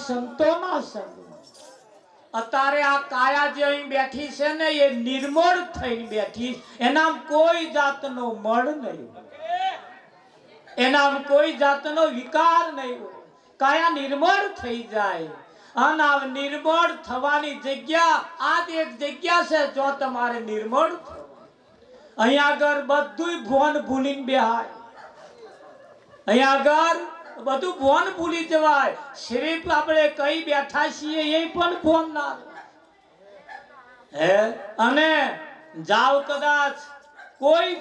સંતોના સંગમાં. અત્યારે આ કાયા જે અહીં બેઠી છે ને એ નિર્મળ થઈને બેઠી, એનામ કોઈ જાતનો મળ નહીં, એનામ કોઈ જાતનો વિકાર નહીં હોય. કાયા નિર્મળ થઈ જાય અને આ નિર્મળ થવાની જગ્યા આ જ એક જગ્યા છે જો તમારે નિર્મળ અહીંયા આગળ બધું ભોન ભૂલીને બેહાય, અહીંયા આગળ બધું ભોન ભૂલી જવાય. સિર્ફ આપણે કઈ બેઠા છીએ એ પણ ભોન ના હે. અને જાઓ કદાચ કોઈ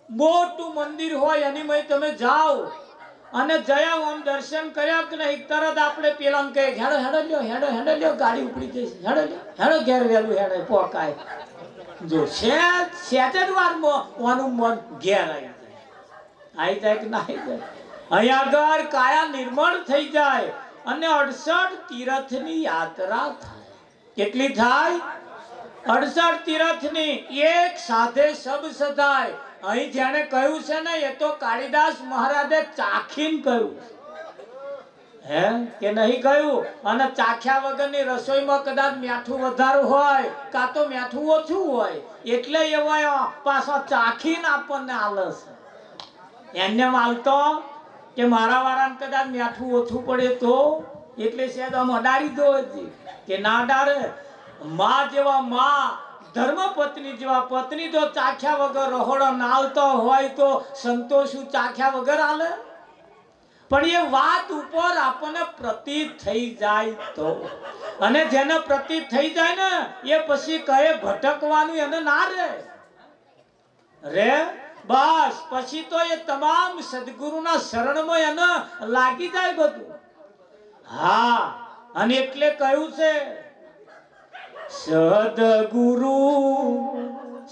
મોટું મંદિર હોય એની મય તમે જાઓ અને જયા આમ દર્શન કર્યા કે નહીં, તરત આપણે પેલા કહે હેડો હેડો લ્યો, હેડો હેડો લ્યો, ગાડી ઉપડી જશે, હેડો લ્યો, હેડો ઘેર વહેલું હેડે પોકાય. જો સેજ વારમાં ઓનું મન ઘેર આવી જાય કે ના આવી જાય. અહીંયા આગળ કાયા નિર્મળ થઈ જાય અને 68 તીર્થની યાત્રા થાય. કેટલી થાય? 68 તીર્થની એક સાધે સબ સદાય. અહીં જેને કહ્યું છે ને એ તો કાળીદાસ મહારાજે ચાખીને કહ્યું હે કે નહીં કહ્યું. અને ચાખ્યા વગરની રસોઈમાં કદાચ મીઠું વધારે હોય કાં તો મીઠું ઓછું હોય એટલે એવા પાછા ચાખીને આપણને આલે છે. એમને માલતો કે મારા વાળાને કદાચ મીઠું ઓછું પડે તો એટલે છે આમ અડાડી દો કે ના ડારે. માં જેવા માં, ધર્મપત્ની જેવા પત્ની તો ચાખ્યા વગર રહોડો નાલતો હોય તો સંતોષું ચાખ્યા વગર આલે. પણ એ વાત ઉપર આપણને પ્રતીત થઈ જાય તો, અને જેને પ્રતીત થઈ જાય ને એ પછી કહે ભટકવાનું એને ના રે બસ. પછી તો એ તમામ સદગુરુના શરણમાં એને લાગી જાય બધું. હા, અને એટલે કહ્યું છે સદગુરુ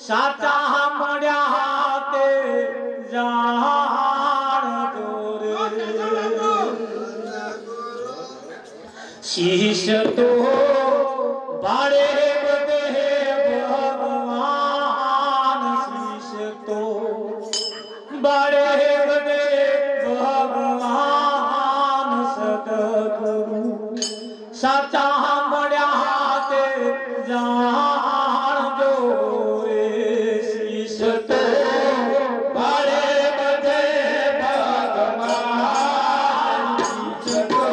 સાચા મળ્યા તે જાણ શીશ તો બાળે બધે ભગવાન, શીશ તો બાળે બધે ભગવાન. સદગુરુ સાચા મળ્યા તે જાણજો રે. શીશ તો બાળે બધે ભગવાન, શીશ તો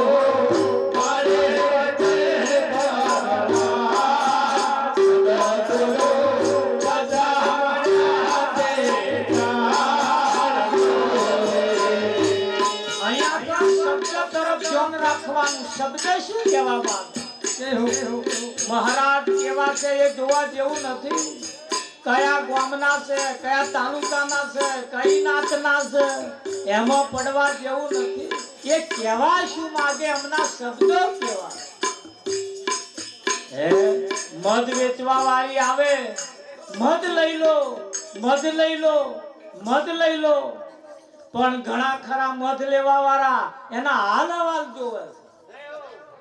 બાળે બધે ભગવાન. સદગુરુ સાચા મળ્યા તે જાણજો રે. અહીંયા શબ્દ તરફ ધ્યાન રાખવાનું. શબ્દ શું કહેવા માંગે મહારાજ કેવા છે એ જોવા જેવું નથી. કયા ગામના છે, કયા તાલુકાના છે, કઈ નાતના છે એમાં પડવા જેવું નથી. એ કહેવા શું માંગે એમના શબ્દો કેવા. હે મધ વેચવા વાળી આવે, મધ લઈ લો, મધ લઈ લો, મધ લઈ લો. પણ ઘણા ખરા મધ લેવા વાળા એના હાલ હવાલ જોવે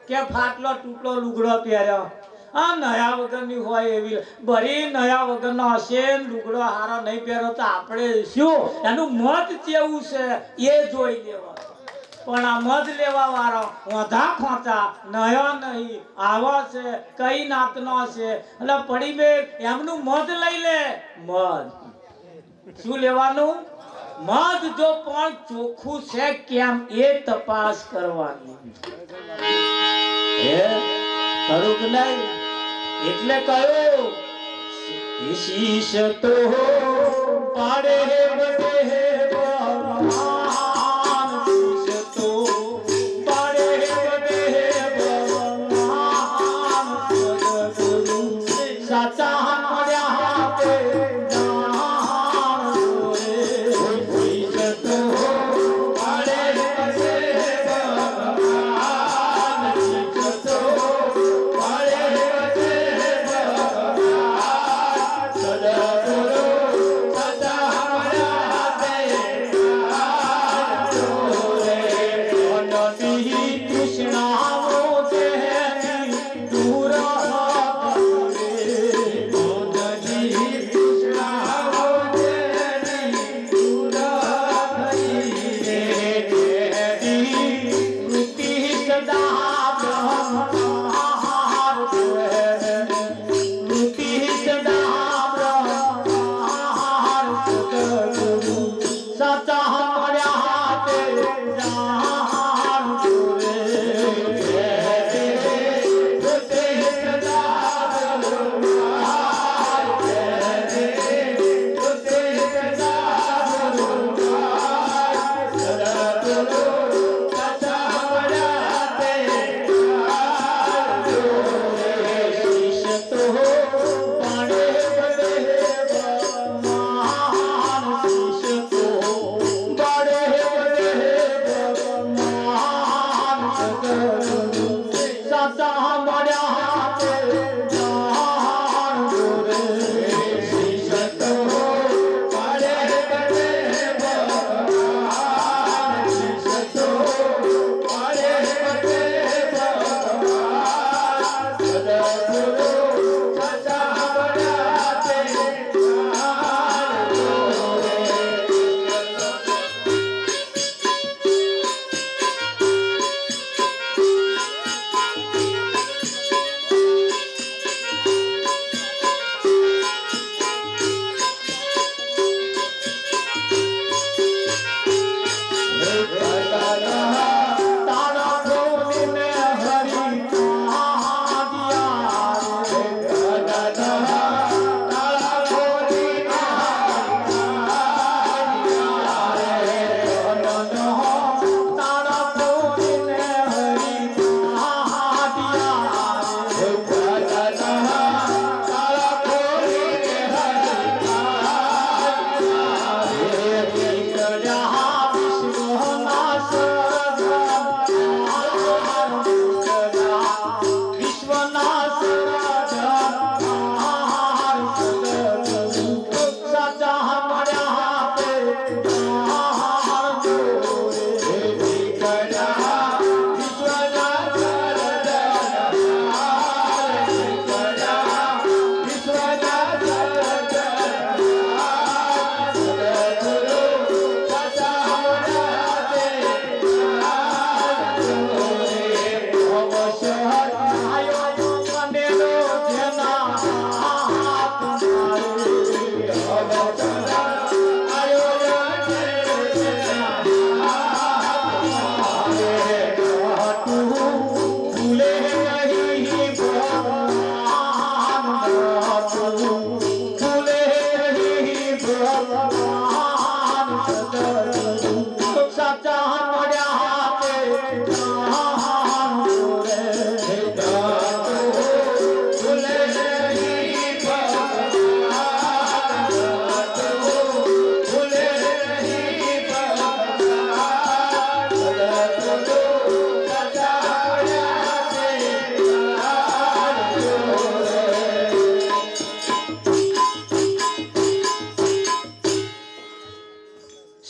કે ફાટલો તૂટલો લુગડો પહેર્યો, આ નયા વગરની હોય એવી બરી નયા વગરનો હશે, લુગડો હારો નહીં પહેરો તો આપણે શું એનું મધ કેવું છે એ જોઈ લેવા. પણ આ મધ લેવા વાળો ઓધા ખોંચા નયો નહીં આવો છે, કઈ નાતનો છે એટલે પડી બે એમનું મધ લઈ લે. મધ શું લેવાનું? મધ જો પણ ચોખ્ખું છે કેમ એ તપાસ કરવાની. ખરું કે નહીં? એટલે કહ્યું શીશ તો પાડે બધે ભગવાન, શીશ તો પાડે બધે ભગવાન. સદગુરુ સાચા મળ્યા તે જાણજો રે. શીશ તો પાડે બધે ભગવાન, શીશ તો પાડે બધે ભગવાન. સદગુરુ સાચા મળ્યા તે જાણજો રે. અનંતી તૃષ્ણાઓ તેની દૂર રે, અનંતી તૃષ્ણા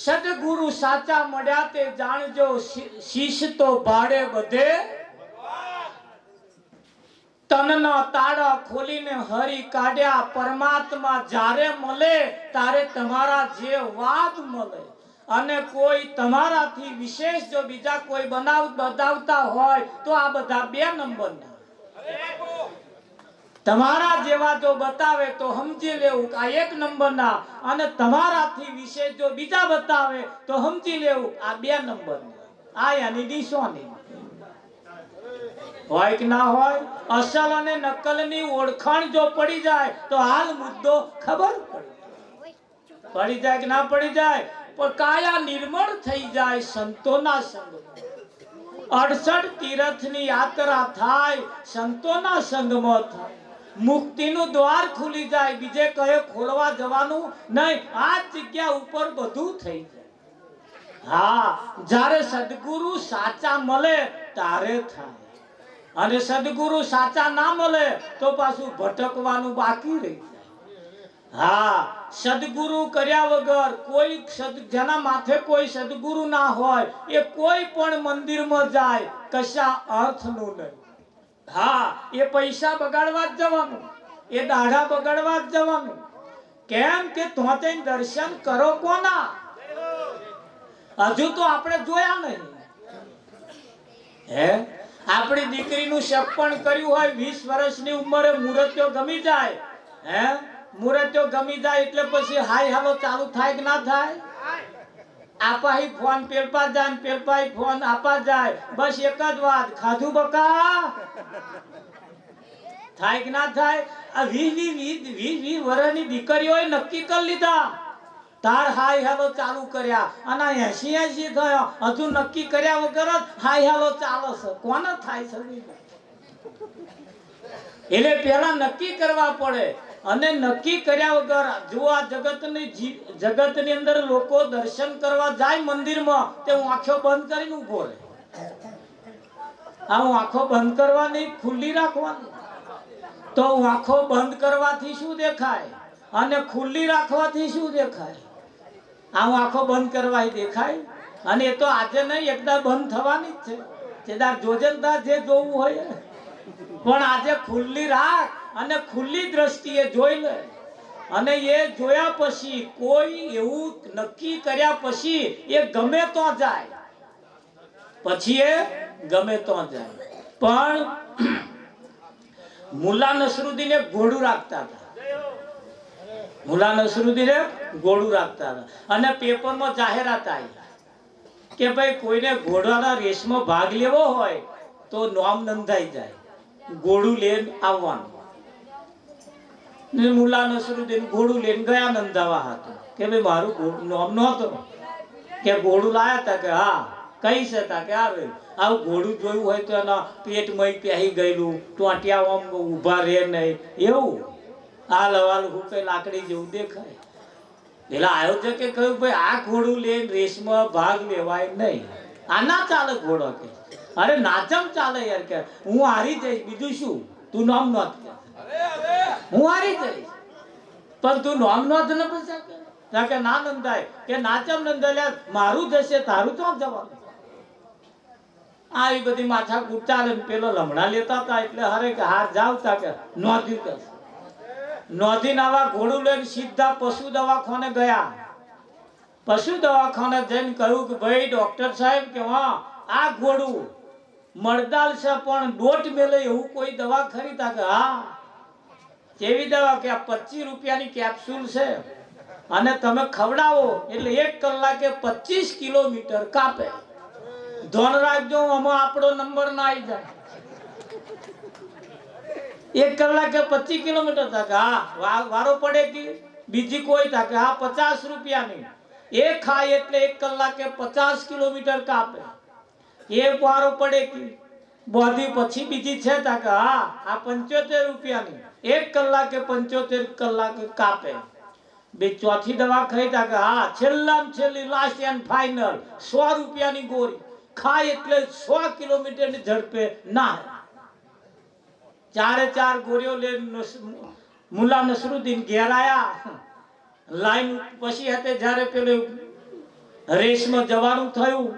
સદગુરુ સાચા મળ્યા તે જાણજો, શીશ તો ભાડે બધે. તનના તાળા ખોલીને હરી કાઢ્યા, પરમાત્મા જ્યારે મળે ત્યારે તમારા જે વાદ મળે. અને કોઈ તમારાથી વિશેષ જો બીજા કોઈ બતાવતા હોય તો આ બધા 2 નંબરના. તમારા જેવા જો બતાવે તો સમજી લેવું આ 1 નંબરના, અને તમારાથી વિશેષ જો બીજા બતાવે તો સમજી લેવું આ 2 નંબરના. આ યાની નિશાની હોય કે ના હોય. અસલ અને નકલની ઓળખાણ જો પડી જાય તો હાલ મુદ્દો ખબર પડી જાય કે ના પડી જાય. પણ કાયા નિર્મળ થઈ જાય સંતોના સંગમાં. 68 તીર્થની યાત્રા થાય સંતોના સંગમાં થાય. મુક્તિનું દ્વાર ખુલી જાય, બીજે કયો ખોલવા જવાનું નહીં. આ જગ્યા ઉપર બધું થઈ જાય. હા, જ્યારે સદગુરુ સાચા મળે ત્યારે થાય. અને સદગુરુ સાચા ના મળે તો પાછું ભટકવાનું બાકી રહી જાય. હા, સદગુરુ કર્યા વગર કોઈ જેના માથે કોઈ સદગુરુ ના હોય એ કોઈ પણ મંદિરમાં જાય કશા અર્થનું નહીં. હા, એ પૈસા બગાડવા જ જવાનું, એ દાઢા બગાડવા જ જવાનું. કેમ કે તોતે દર્શન કરો કોના? હજુ તો આપણે જોયા નહીં. હે, આપણી દીકરીનું સપણ કર્યું હોય 20 વર્ષની ઉંમરે મુરત્યો ગમી જાય. હે, મુરત્યો ગમી જાય એટલે પછી હાય હાલો ચાલુ થાય કે ના થાય? આપાહી ફોન પેલપા જાય ને પેલપાઈ ફોન આપા જાય. બસ એક જ વાત, ખાધું બકા? થાય કે ના થાય? આ 20 વર્ષની દીકરીઓએ નક્કી કરી લીધા તાર હાય હાલો ચાલુ કર્યા, અને 80 થયો હજુ નક્કી કર્યા વગર જ હાય હાલો ચાલે છે. કોને થાય છે? એટલે પેલા નક્કી કરવા પડે. અને નક્કી કર્યા વગર જો આ જગતની અંદર લોકો દર્શન કરવા જાય મંદિરમાં તે આંખો બંધ કરીને ઉભો રહે. આ આંખો બંધ કરવાની ખુલ્લી રાખવાની. તો આંખો બંધ કરવાથી શું દેખાય અને ખુલ્લી રાખવાથી શું દેખાય? આ આંખો બંધ કરવાથી દેખાય. અને એ તો આજે નહીં, એકદમ બંધ થવાની જ છે. જેદાર જોજનતા જે જોવું હોય. પણ આજે ખુલ્લી રાખ અને ખુલ્લી દ્રષ્ટિએ જોઈ લે. અને એ જોયા પછી કોઈ એવું નક્કી કર્યા પછી એ ગમે તો જાય. પછી એ ગમે તો જાય. પણ મુલ્લા નસરુદ્દીને ઘોડું રાખતા હતા. મુલ્લા નસરુદ્દીને ઘોડું રાખતા હતા. અને પેપરમાં જાહેરાત આવી કે ભાઈ કોઈને ઘોડાના રેસમાં ભાગ લેવો હોય તો નામ નોંધાઈ જાય, ઘોડું લઈને આવવાનું. મુલ્લા નસરુદ્દીન ઘોડું લઈને ગયા નોંધાવા હતા કે ભાઈ મારું નામ નહોતું કે ઘોડું લાયા હતા કે હા કઈ છે તા કે આવે. આવું ઘોડું જોયું હોય તો એના પેટમાં પહેરી ગયેલું, ટોટિયા ઊભા રહે નહીં એવું, હાલ હવાલ હુપે લાકડી જેવું દેખાય. પેલા આયોજકે કહ્યું ભાઈ આ ઘોડું લઈને રેસમાં ભાગ લેવાય નહીં, આ ના ચાલે ઘોડો. કે અરે નાચમ ચાલે યાર, કે હું હારી જઈશ બીજું શું, તું નામ નોંધ કે હું હારી જઈશ પણ તું નામ નોંધ ન પછી કે ના નંદાય કે નાચમ નંદાય મારું જશે તારું તો જવાનું. આવી બધી માથા કૂટાલે. પેલો લમણા લેતા હતા એટલે હરે કે હાર જાવતા કે નોંધ્યું કે નોંધી આવા ઘોડું લઈને સીધા પશુ દવાખાને ગયા. પશુ દવાખાને જઈને કહ્યું કે ભાઈ ડોક્ટર સાહેબ કે હા આ ઘોડું મળદાલ છે પણ ડોટ મેલે એવું કોઈ દવા ખરી? તા કે હા. કેવી દવા? કે આ 25 રૂપિયાની કેપ્સ્યુલ છે અને તમે ખવડાવો એટલે 1 કલાકે 25 કિલોમીટર કાપે. ધોન રાખજો આમાં આપણો નંબર ના આવી જાય. 1 કલાકે 25 કિલોમીટર. થાય હા વારો પડે કે બીજી કોઈ? થાય કે હા 50 રૂપિયાની. એ ખાય એટલે 1 કલાકે 50 કિલોમીટર કાપે. એ વારો પડે કે બોધી પછી બીજી છે? થાય કે હા આ 75 રૂપિયાની. 1 કલાકે 75 કલાકે કાપે. બે ચોથી દવા ખાઈ? થાય કે હા છેલ્લામાં છેલ્લી લાસ્ટ એન્ડ ફાઇનલ 100 રૂપિયાની ગોળી ખાય એટલે 100 કિલોમીટરની ઝડપે ના. 4 ગોળીઓ લઈને મુલ્લા નસરુદ્દીન ઘેર આયા. લાઈન પછી હતી જ્યારે પેલું રેસમાં જવાનું થયું.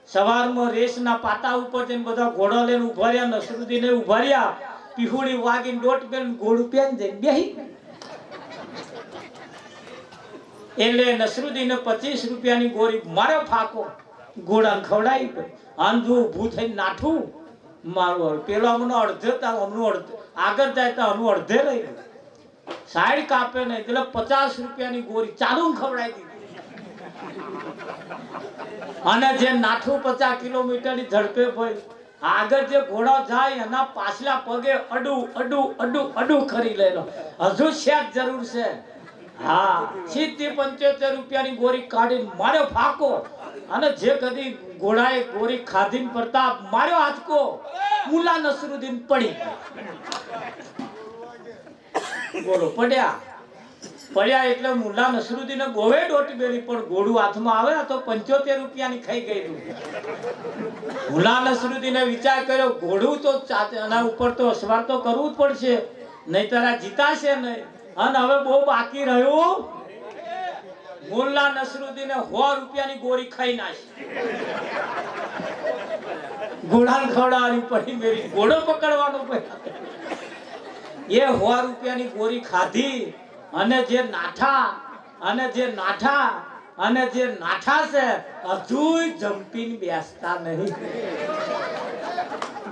સવારમાં રેસના પાટા ઉપર જઈને બધા ઘોડા લઈને ઉભા રહ્યા. નસરુદ્દીને ઉભા રહ્યા. પીહુડી વાગીને દોટ પેન ઘોડું પેન જઈને બેહી. એટલે નસરુદ્દીને 25 રૂપિયાની ગોળી માર્યો ફાકો, ઘોડાને ખવડાવી. આંધું ઊભું થઈને નાઠું મારું પેલો અમને અડધે આગળ જાય તો અનું અડધે રહી ગયું. સાઈડ કાપે નહીં એટલે 50 રૂપિયાની ગોળી ચાલુ ખવડાવી દીધી. અને જે નાઠું 50 કિલોમીટરની ઝડપે ભાઈ આગળ જે ઘોડો જાય એના પાછલા પગે અડું અડું અડું અડું ખરી લેલો. હજુ શેક જરૂર છે. હા, 70-75 રૂપિયાની ગોળી કાઢીને માર્યો ફાકો. અને જે કદી ઘોડાએ ગોળી ખાધીને પ્રતાપ માર્યો હાથકો, મુલા નસરુદ્દીન પડી. બોલો, પડ્યા એટલે મુલા નસરુદ્દીને ગોવે દોટ બેરી, પણ ઘોડું હાથમાં આવે તો 75 રૂપિયાની ખાઈ ગયેલું. મુલા નસરુદ્દીને વિચાર કર્યો ઘોડું તો આના ઉપર તો અસવાર તો કરવું જ પડશે, નહીં તારા જીતાશે નહીં. અને હવે બહુ બાકી રહ્યું. મુલ્લા નસરુદ્દીને 100 રૂપિયાની ગોળી ખાઈ નાખી. ઘોડાને ખવડાવવાની પડી મેરી, ઘોડો પકડવાનો પડ્યો. એ 100 રૂપિયાની ગોળી ખાધી. અને જે નાઠા છે હજુ જંપીને બેસતા નહીં.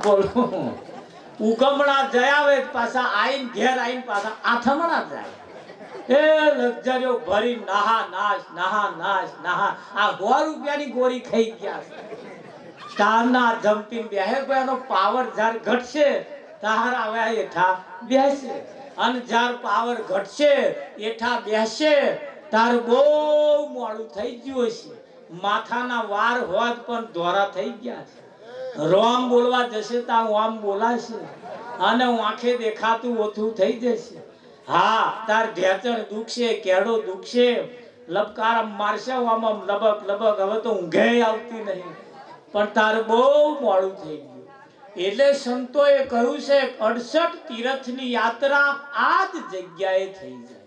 બોલો, ઉગમણા જયા પાછા આઈને ઘેર આઈને પાછા આથમણા જાય. એ લક્ઝરીઓ ભરી નાહા નાશ. આ 100 રૂપિયાની ગોળી ખાઈ ગયા. તારના જમ્પિંગ બેહે એનો પાવર જ્યારે ઘટશે તાર આવ્યા એઠા બેસે. અને જ્યારે પાવર ઘટશે એઠા બેસે તાર બહુ મોડું થઈ ગયું હશે. માથાના વાર હોત પણ ધોરા થઈ ગયા છે. રોમ બોલવા જશે તા આમ બોલાશે. અને આંખે દેખાતું ઓછું થઈ જશે. હા, તાર ઢેચણ દુખશે, કેડો દુખશે, લબકાર મારશે આમાં લબક લબક. હવે તો ઊંઘે આવતી નહીં, પણ તાર બહુ મોડું થઈ ગયું. એટલે સંતોએ કહ્યું છે 68 તીર્થની યાત્રા આ જ જગ્યાએ થઈ જાય.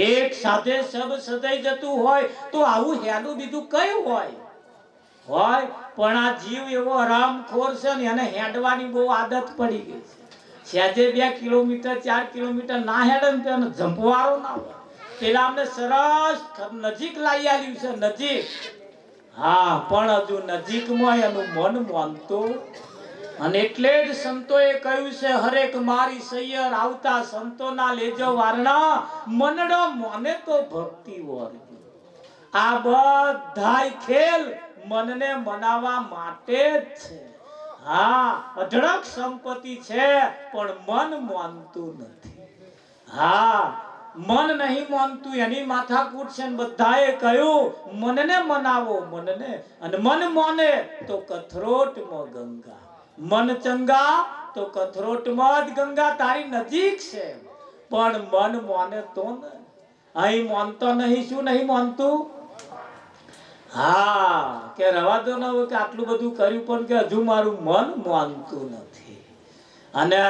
એક સાથે સબ સદાઈ જતું હોય તો આવું હેલું બીજું કયું હોય. પણ આ જીવ એવો હરામખોર છે ને, એને હેડવાની બહુ આદત પડી ગઈ છે. સહેજે 2 કિલોમીટર 4 કિલોમીટર ના હેડે ને તો એને જંપવારો ના હોય. પેલા અમને સરસ નજીક લાવી આવ્યું છે, નજીક. હા, પણ હજુ નજીકમાં એનું મન માનતો. અને એટલે જ સંતોએ કહ્યું છે હરેક મારી સૈયર આવતા સંતોના લેજો વારણા, મનડો મને તો ભક્તિ વર્ગી. આ બધાય ખેલ મનને મનાવવા માટે જ છે. હા, અઢળક સંપત્તિ છે પણ મન માનતું નથી. હા, મન નહીં માનતું એની માથાકૂટ છે. બધાએ કહ્યું મનને મનાવો, મનને. અને મન માને તો કથરોટમાં ગંગા. મન ચંગા તો કથરોટમાં જ ગંગા તારી નજીક છે. પણ મન માને તો ને, અહીં માનતો નહીં. શું નહીં માનતું? હા, કે રવા દો ને કે આટલું બધું કર્યું પણ કે હજુ મારું મન માનતું નથી. અને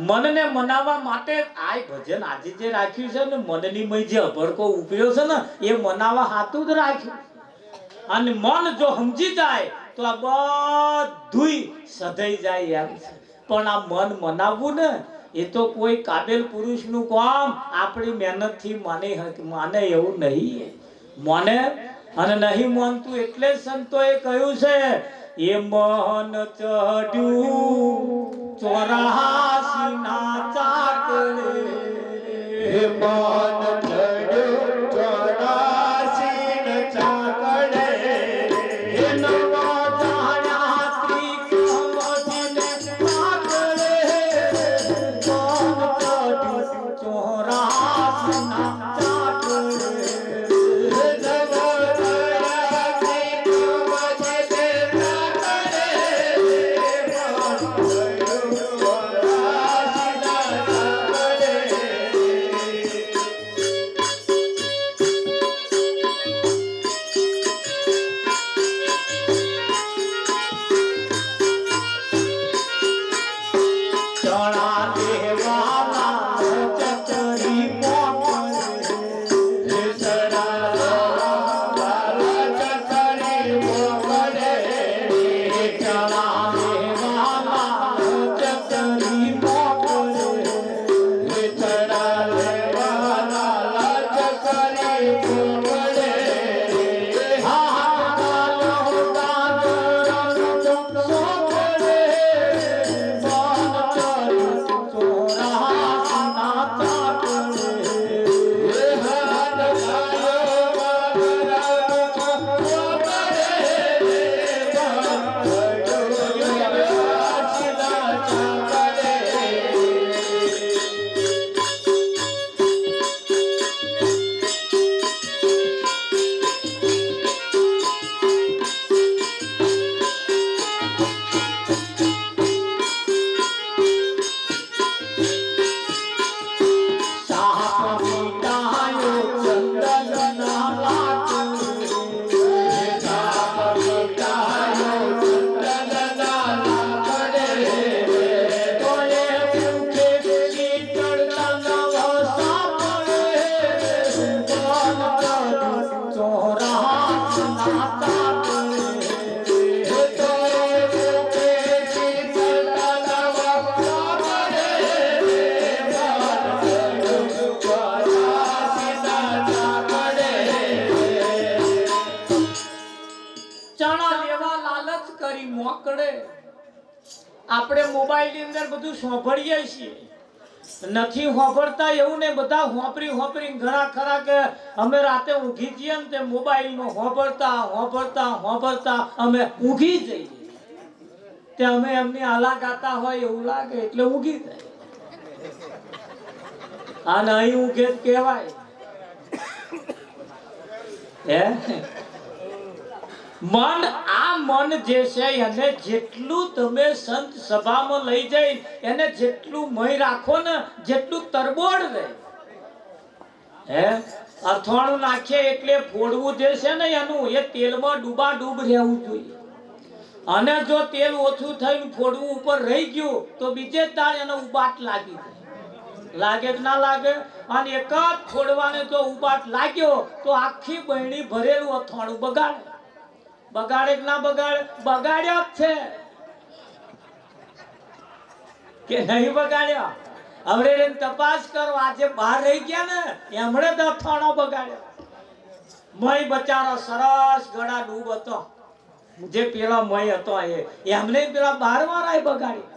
મનને મનાવવા માટે આ ભજન આજે જે રાખ્યું છે ને, મનની મય જે અભડકો ઉભર્યો છે ને, એ મનાવવા હાથું જ રાખ્યું. અને મન જો સમજી જાય તો આ બધુંય સધાઈ જાય એમ છે. પણ આ મન મનાવવું ને એ તો કોઈ કાબેલ પુરુષનું કામ આપણી મહેનતથી માને એવું નહીં. માને અને નહીં માનતું. એટલે સંતોએ કહ્યું છે એ મન ચડ્યું 84 ના ચાકડે. એ મન ચડ્યું 84 ના ચાકડે. એ નવા જાણ્યા ત્રિકમજીને ચાકડે. મન ચડ્યું 84 ના ચાકડે. આપણે મોબાઈલ ની અંદર બધું સાંભળીએ છીએ નથી સાંભળતા એવું ને બધા હોંપરી ઘણા ખરા કે અમે રાતે ઊંઘી જઈએ ને તે મોબાઈલ માં હોંભળતા અમે ઊંઘી જઈએ તે અમે એમની આલા ગાતા હોય એવું લાગે એટલે ઊંઘી જાય અને અહીં ઊંઘે કહેવાય હે મન આ મન જે છે એને જેટલું તમે સંત સભામાં લઈ જઈ એને જેટલું મય રાખો ને જેટલું તરબોળ રહે હે અથાણું નાખીએ એટલે ફોડવું જે છે ને એનું એ તેલમાં ડૂબાડૂબ રહેવું જોઈએ અને જો તેલ ઓછું થઈને ફોડવું ઉપર રહી ગયું તો બીજે તાર એનો ઉબાટ લાગી જાય લાગે કે ના લાગે અને એક જ ફોડવાને જો ઉબાટ લાગ્યો તો આખી બહેણી ભરેલું અથાણું બગાડે બગાડે કે ના બગાડે બગાડ્યો જ છે કે નહીં બગાડ્યો હવે તપાસ કરો આજે બહાર રહી ગયા ને એમણે જ અથાણો બગાડ્યો મય બચારો સરસ ગળા ડૂબ હતો જે પેલા મય હતો એમને પેલા 12 વાળાએ બગાડી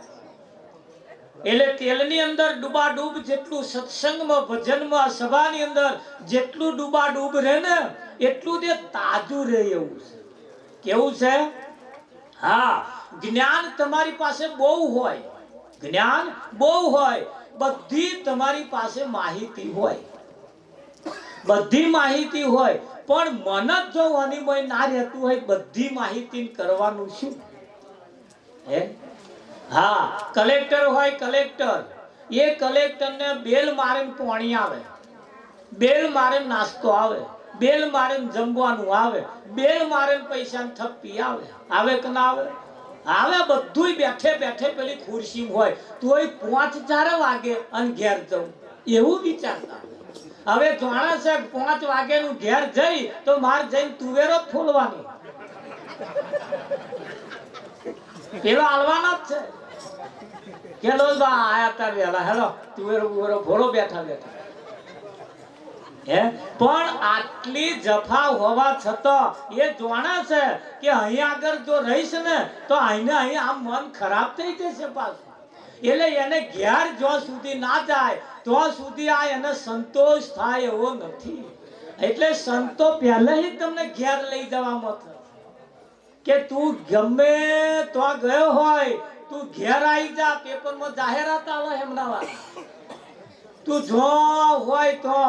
એટલે તેલની અંદર ડૂબાડૂબ જેટલું સત્સંગમાં ભજનમાં સભાની અંદર જેટલું ડૂબાડૂબ રહે ને એટલું તે તાજું રહે એવું છે કેવું છે હા જ્ઞાન તમારી પાસે બહુ હોય જ્ઞાન બહુ હોય બધી તમારી પાસે માહિતી હોય બધી માહિતી હોય પણ મન જ જો અનિમય ના રહેતું હોય બધી માહિતી કરવાનું શું હે હા કલેક્ટર હોય કલેક્ટર એ કલેક્ટરને બેલ મારે પાણી આવે બેલ મારે નાસ્તો આવે બેલ મારે જમવાનું આવે બેલ મારે પૈસા થપ્પી આવે કે ના આવે આવે બધું બેઠે બેઠે પેલી ખુરશી હોય તોય 5-4 વાગે અને ઘેર જવું એવું વિચારતા હવે જાણે છે 5 વાગે નું ઘેર જઈ તો માર જઈને તુવેરો ફોલવાની પેલો હાલવાનો જ છે કેલો બા આયા તાર વેલા હેલો તુવેરો ફોલો બેઠા હે પણ આટલી જફા હોવા છતાં એ જાણે છે કે અહીં આગળ જો રહીશ ને તો અહીં આમ મન ખરાબ થઈ જશે પાછું એટલે એને ઘેર જો સુધી ના જાય તો સુધી આ એને સંતોષ થાય એવો નથી એટલે સંતો પહેલા જ તમને ઘેર લઈ જવામાં કે તું ગમે તો ગયો હોય તું ઘેર આવી જા પેપરમાં જાહેરાત આવે એમના વાળા તું જો હોય તો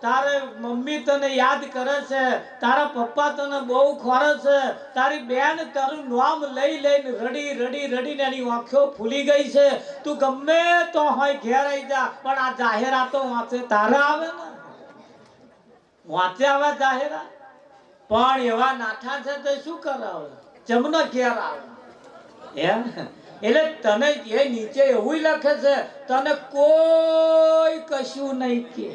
તારે મમ્મી તને યાદ કરે છે તારા પપ્પા તને બહુ ખોરે છે તારી બેન તારું નામ લઈ લઈને રડીને એની આંખો ફૂલી ગઈ છે તું ગમે તો હોય ઘેર આવી જા પણ આ જાહેરાતો વાંચે તારે આવે ને વાંચે આવે જાહેરાત પણ એવા નાઠા છે તો શું કરાવે જમનો ઘેર આવે એમ એટલે તને એ નીચે એવું લખે છે તને કોઈ કશું નહીં કે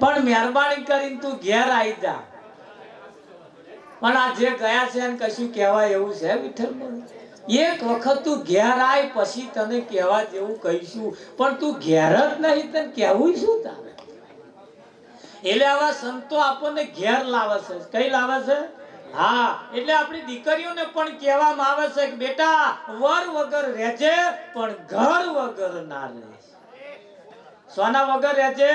પણ મહેરબાની કરીને તું ઘેર આવી જા પણ આ જે ગયા છે એને કશું કહેવાય એવું છે વિઠ્ઠલ એક વખત તું ઘેર આય પછી તને કહેવા જેવું કહીશું પણ તું ઘેર જ નહીં તને કહેવું શું તારે એટલે આવા સંતો આપણને ઘેર લાવે છે. કઈ લાવે છે? હા, એટલે આપણી દીકરીઓને પણ કહેવામાં આવે છે કે બેટા વર વગર રહેજે પણ ઘર વગર ના રહેજે. સોના વગર રહેજે,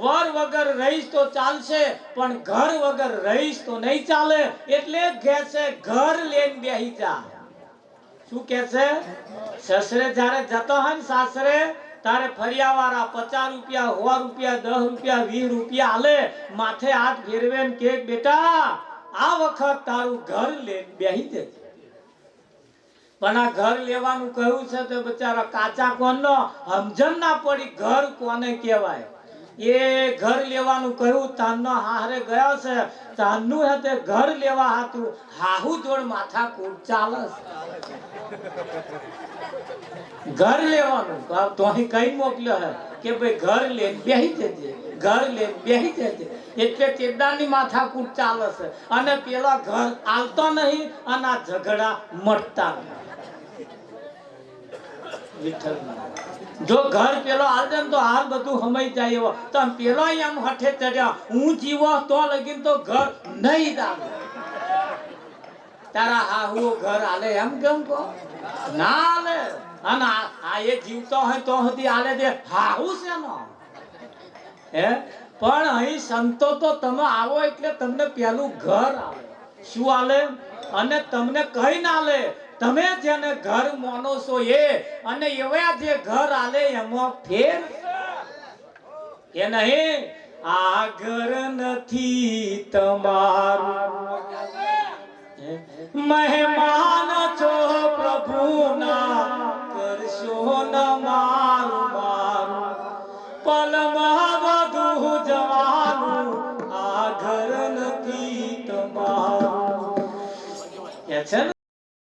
વર વગર રહીશ તો ચાલશે પણ ઘર વગર રહીશ તો નહીં ચાલે. એટલે કહે છે ઘર લઈને બેહી જા. શું કહે છે? સસરે જ્યારે જતો હોય ને સાસરે તારે ફરિયાવાળા 50 રૂપિયા 100 રૂપિયા 10 રૂપિયા 20 રૂપિયા આલે, માથે હાથ ફેરવે ને કે બેટા આ વખત તારું ઘર લઈને બેહી જજે. પણ આ ઘર લેવાનું કહ્યું છે તો બચારા કાચા કોણનો સમજણ ના પડી ઘર કોને કહેવાય. એ ઘર લેવાનું કહ્યું તાનનો હારે ગયો છે, તાનનું હે તે ઘર લેવા હાતું હાહુ જોડ માથા કૂટ ચાલે. ઘર લેવાનું તો અહીં કઈ મોકલ્યો હે કે ભાઈ ઘર લઈને બેહી જજે, ઘર લઈને બેહી જજે. એટલે કેદારની માથા કૂટ ચાલે છે અને પેલા ઘર આલતો નહીં અને આ ઝઘડા મળતા નહીં. જો ઘર પેલો હાલ દે તો હાલ બધું સમય જાય એવો તો પેલો એમ હઠે ચડ્યા હું જીવો તો લગીન તો ઘર નહીં દાવે. તારા હાહુ ઘર હાલે એમ કેમ કહો? ના હાલે. અને આ એ જીવતો હોય તો સુધી હાલે દે હાહુ છે નો હે. પણ અહીં સંતો તો તમે આવો એટલે તમને પેલું ઘર આવે. શું હાલે? અને તમને કઈ ના હાલે. તમે જેને ઘર માનો છો એ અને એવા જે ઘર આલે એમાં ફેર એ નહીં. આ ઘર નથી તમારું, મહેમાન છો પ્રભુના, કરશો ન મારું મારું પલમાં વધુ જવાનું. આ ઘર નથી તમારું કે છે